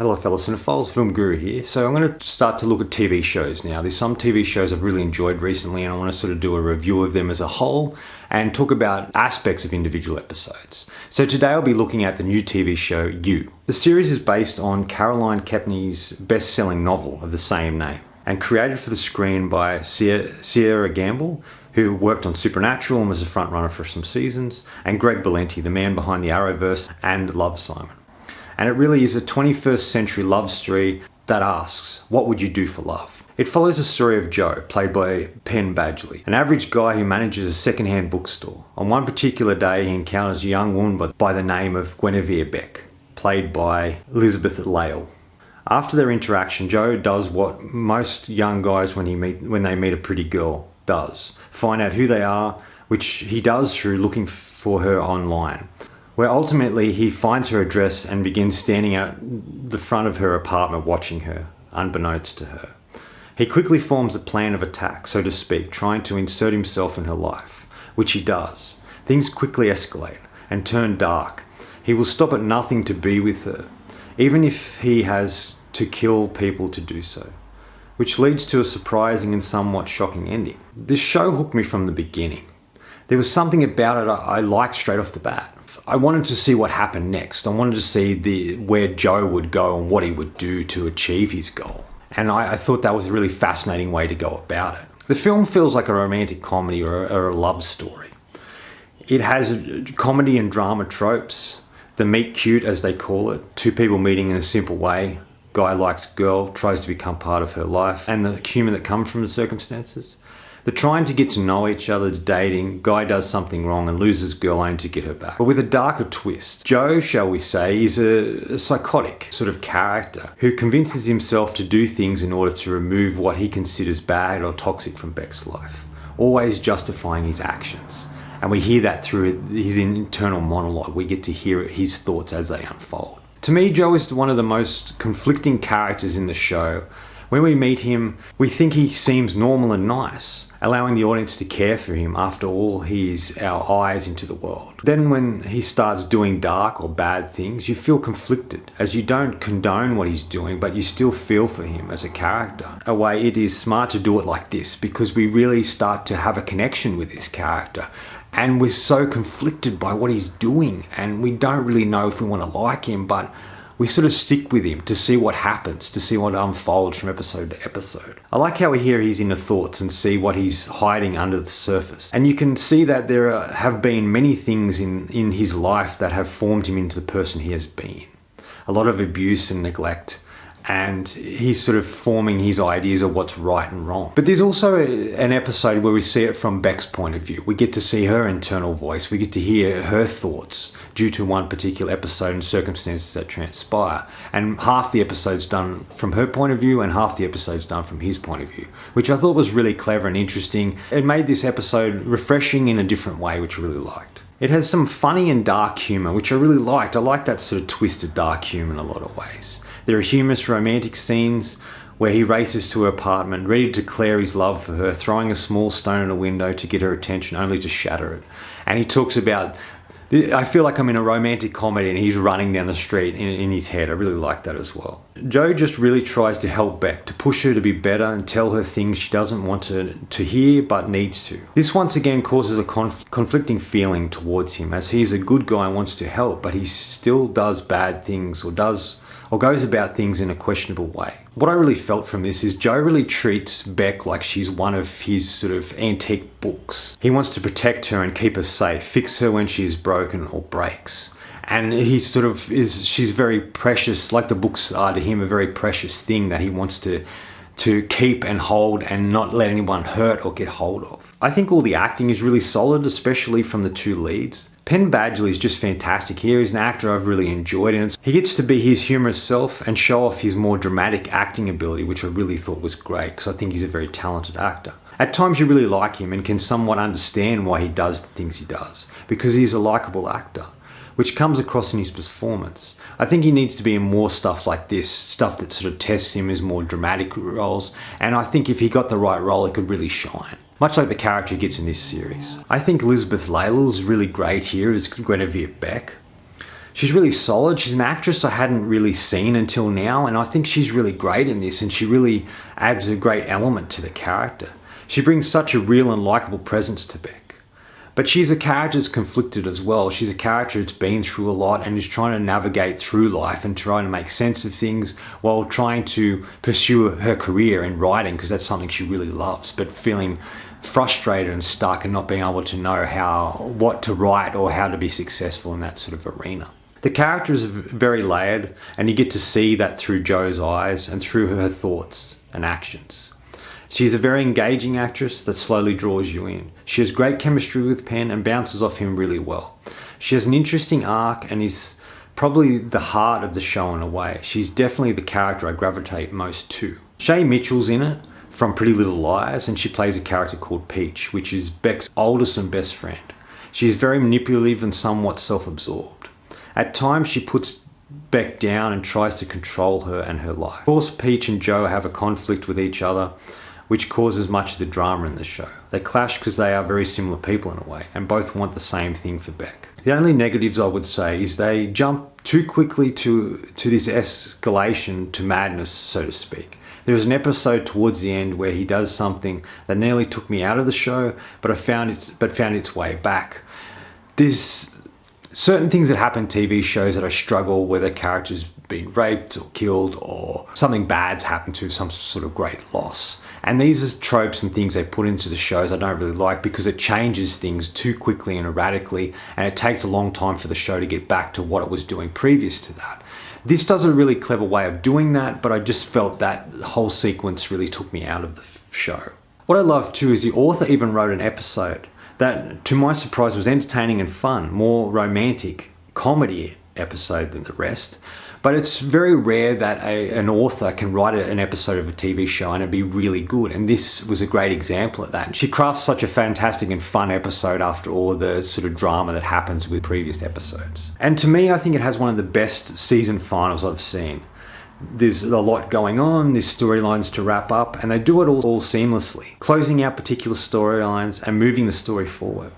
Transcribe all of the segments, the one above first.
Hello fellow cinephiles, Film Guru here. So I'm going to start to look at TV shows now. There's some TV shows I've really enjoyed recently and I want to sort of do a review of them as a whole and talk about aspects of individual episodes. So today I'll be looking at the new TV show You. The series is based on Caroline Kepnes's best-selling novel of the same name and created for the screen by Sierra Gamble, who worked on Supernatural and was a frontrunner for some seasons, and Greg Berlanti, the man behind the Arrowverse and Love, Simon. And it really is a 21st century love story that asks, what would you do for love? It follows the story of Joe, played by Penn Bagley, an average guy who manages a second-hand bookstore. On one particular day, he encounters a young woman by the name of Guinevere Beck, played by Elizabeth Lail. After their interaction, Joe does what most young guys when they meet a pretty girl does, find out who they are, which he does through looking for her online, where ultimately he finds her address and begins standing out the front of her apartment watching her, unbeknownst to her. He quickly forms a plan of attack, so to speak, trying to insert himself in her life, which he does. Things quickly escalate and turn dark. He will stop at nothing to be with her, even if he has to kill people to do so, which leads to a surprising and somewhat shocking ending. This show hooked me from the beginning. There was something about it I liked straight off the bat. I wanted to see what happened next. I wanted to see where Joe would go and what he would do to achieve his goal. And I thought that was a really fascinating way to go about it. The film feels like a romantic comedy or a love story. It has comedy and drama tropes, the meet cute as they call it, two people meeting in a simple way, guy likes girl, tries to become part of her life, and the humour that comes from the circumstances. The trying to get to know each other, dating, guy does something wrong and loses girl only to get her back. But with a darker twist. Joe, shall we say, is a psychotic sort of character who convinces himself to do things in order to remove what he considers bad or toxic from Beck's life, always justifying his actions. And we hear that through his internal monologue. We get to hear his thoughts as they unfold. To me, Joe is one of the most conflicting characters in the show. When we meet him, we think he seems normal and nice, allowing the audience to care for him. After all, he is our eyes into the world. Then when he starts doing dark or bad things, you feel conflicted, as you don't condone what he's doing, but you still feel for him as a character. A way it is smart to do it like this, because we really start to have a connection with this character. And we're so conflicted by what he's doing, and we don't really know if we want to like him, but we sort of stick with him to see what happens, to see what unfolds from episode to episode. I like how we hear his inner thoughts and see what he's hiding under the surface. And you can see that there have been many things in his life that have formed him into the person he has been. A lot of abuse and neglect. And he's sort of forming his ideas of what's right and wrong. But there's also an episode where we see it from Beck's point of view. We get to see her internal voice. We get to hear her thoughts due to one particular episode and circumstances that transpire. And half the episode's done from her point of view and half the episode's done from his point of view, which I thought was really clever and interesting. It made this episode refreshing in a different way, which I really liked. It has some funny and dark humour, which I really liked. I like that sort of twisted dark humour in a lot of ways. There are humorous romantic scenes where he races to her apartment, ready to declare his love for her, throwing a small stone at a window to get her attention, only to shatter it. And he talks about, I feel like I'm in a romantic comedy and he's running down the street in his head. I really like that as well. Joe just really tries to help Beck, to push her to be better and tell her things she doesn't want to hear but needs to. This once again causes a conflicting feeling towards him, as he's a good guy and wants to help, but he still does bad things or goes about things in a questionable way. What I really felt from this is Joe really treats Beck like she's one of his sort of antique books. He wants to protect her and keep her safe, fix her when she is broken or breaks. And he sort of she's very precious, like the books are to him, a very precious thing that he wants to keep and hold and not let anyone hurt or get hold of. I think all the acting is really solid, especially from the two leads. Penn Bagley is just fantastic here. He's an actor I've really enjoyed, and he gets to be his humorous self and show off his more dramatic acting ability, which I really thought was great because I think he's a very talented actor. At times you really like him and can somewhat understand why he does the things he does, because he's a likable actor, which comes across in his performance. I think he needs to be in more stuff like this, stuff that sort of tests him as more dramatic roles, and I think if he got the right role, he could really shine. Much like the character he gets in this series. I think Elizabeth Lail is really great here as Guinevere Beck. She's really solid. She's an actress I hadn't really seen until now, and I think she's really great in this, and she really adds a great element to the character. She brings such a real and likable presence to Beck. But she's a character that's conflicted as well. She's a character that's been through a lot and is trying to navigate through life and trying to make sense of things while trying to pursue her career in writing, because that's something she really loves, but feeling frustrated and stuck and not being able to know what to write or how to be successful in that sort of arena. The character is very layered, and you get to see that through Jo's eyes and through her thoughts and actions. She's a very engaging actress that slowly draws you in. She has great chemistry with Penn and bounces off him really well. She has an interesting arc and is probably the heart of the show in a way. She's definitely the character I gravitate most to. Shay Mitchell's in it from Pretty Little Liars, and she plays a character called Peach, which is Beck's oldest and best friend. She is very manipulative and somewhat self-absorbed. At times, she puts Beck down and tries to control her and her life. Of course, Peach and Jo have a conflict with each other, which causes much of the drama in the show. They clash because they are very similar people in a way, and both want the same thing for Beck. The only negatives I would say is they jump too quickly to this escalation to madness, so to speak. There is an episode towards the end where he does something that nearly took me out of the show, but found its way back. There's certain things that happen in TV shows that I struggle, where the character's been raped or killed or something bad's happened to some sort of great loss. And these are tropes and things they put into the shows I don't really like, because it changes things too quickly and erratically, and it takes a long time for the show to get back to what it was doing previous to that. This does a really clever way of doing that, but I just felt that whole sequence really took me out of the show. What I love too is the author even wrote an episode that, to my surprise, was entertaining and fun, more romantic comedy episode than the rest. But it's very rare that an author can write an episode of a TV show and it'd be really good, and this was a great example of that. She crafts such a fantastic and fun episode after all the sort of drama that happens with previous episodes. And to me, I think it has one of the best season finals I've seen. There's a lot going on, there's storylines to wrap up, and they do it all seamlessly, closing out particular storylines and moving the story forward.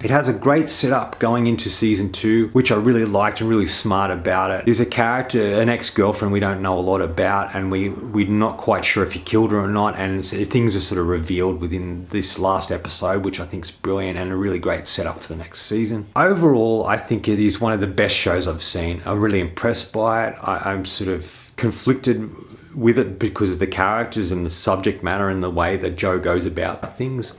It has a great setup going into season 2, which I really liked and really smart about it. There's a character, an ex-girlfriend we don't know a lot about, and we're not quite sure if he killed her or not, and things are sort of revealed within this last episode, which I think is brilliant and a really great setup for the next season. Overall, I think it is one of the best shows I've seen. I'm really impressed by it. I'm sort of conflicted with it because of the characters and the subject matter and the way that Jo goes about things.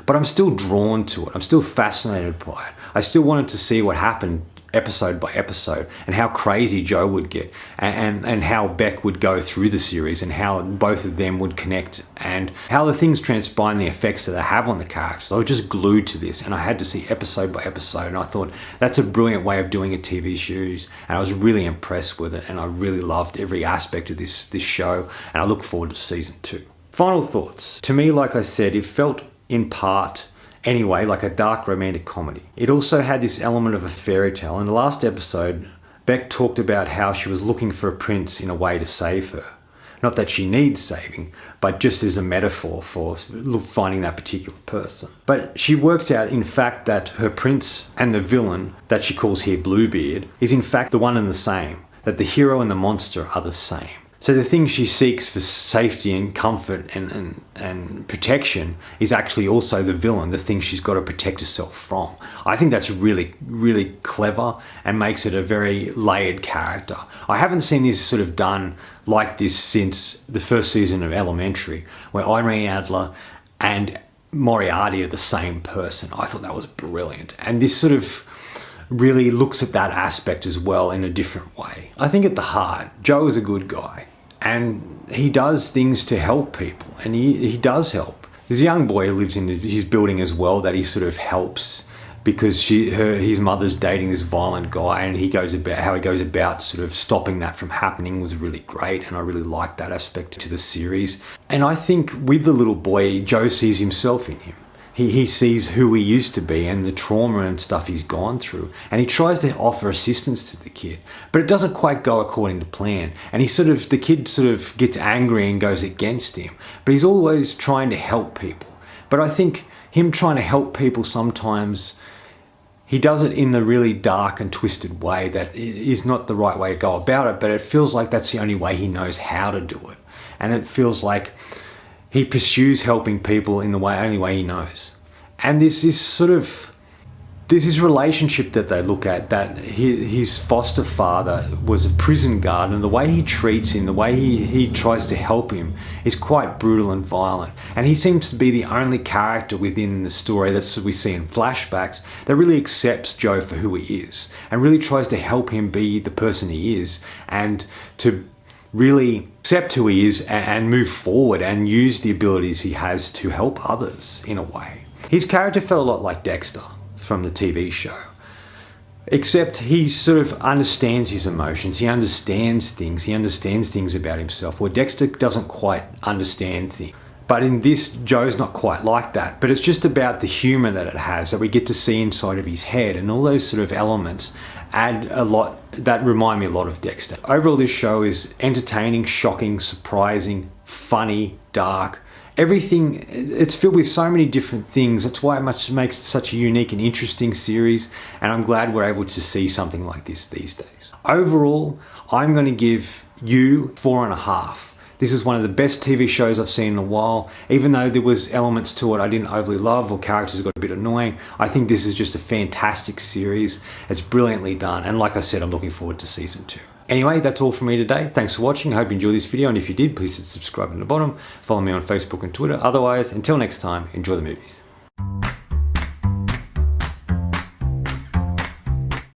But I'm still drawn to it. I'm still fascinated by it. I still wanted to see what happened episode by episode, and how crazy Jo would get, and how Beck would go through the series, and how both of them would connect, and how the things transpire and the effects that they have on the characters. I was just glued to this, and I had to see episode by episode, and I thought that's a brilliant way of doing a TV series, and I was really impressed with it, and I really loved every aspect of this show, and I look forward to season 2. Final thoughts. To me, like I said, it felt in part anyway like a dark romantic comedy. It also had this element of a fairy tale. In the last episode, Beck talked about how she was looking for a prince in a way to save her. Not that she needs saving, but just as a metaphor for finding that particular person. But she works out, in fact, that her prince and the villain, that she calls here Bluebeard, is in fact the one and the same. That the hero and the monster are the same. So the thing she seeks for safety and comfort and protection is actually also the villain, the thing she's got to protect herself from. I think that's really, really clever and makes it a very layered character. I haven't seen this sort of done like this since the first season of Elementary, where Irene Adler and Moriarty are the same person. I thought that was brilliant. And this sort of really looks at that aspect as well in a different way. I think at the heart, Jo is a good guy. And he does things to help people, and he does help. There's a young boy who lives in his building as well that he sort of helps because his mother's dating this violent guy, and how he goes about sort of stopping that from happening was really great, and I really liked that aspect to the series. And I think with the little boy, Jo sees himself in him. He sees who he used to be and the trauma and stuff he's gone through. And he tries to offer assistance to the kid, but it doesn't quite go according to plan. And the kid sort of gets angry and goes against him, but he's always trying to help people. But I think him trying to help people sometimes he does it in the really dark and twisted way that is not the right way to go about it, but it feels like that's the only way he knows how to do it. And it feels like he pursues helping people in the only way he knows. And this relationship that they look at, that his foster father was a prison guard, and the way he treats him, the way he tries to help him is quite brutal and violent. And he seems to be the only character within the story that we see in flashbacks that really accepts Joe for who he is and really tries to help him be the person he is, and to really accept who he is and move forward and use the abilities he has to help others in a way. His character felt a lot like Dexter from the TV show, except he sort of understands his emotions, he understands things about himself, where Dexter doesn't quite understand things. But in this, Joe's not quite like that, but it's just about the humor that it has, that we get to see inside of his head, and all those sort of elements add a lot, that remind me a lot of Dexter. Overall, this show is entertaining, shocking, surprising, funny, dark. Everything, it's filled with so many different things. That's why it makes it such a unique and interesting series, and I'm glad we're able to see something like this these days. Overall, I'm going to give You 4.5. This is one of the best TV shows I've seen in a while. Even though there was elements to it I didn't overly love, or characters got a bit annoying, I think this is just a fantastic series. It's brilliantly done, and like I said, I'm looking forward to season 2. Anyway, that's all from me today. Thanks for watching. I hope you enjoyed this video, and if you did, please hit subscribe in the bottom. Follow me on Facebook and Twitter. Otherwise, until next time, enjoy the movies.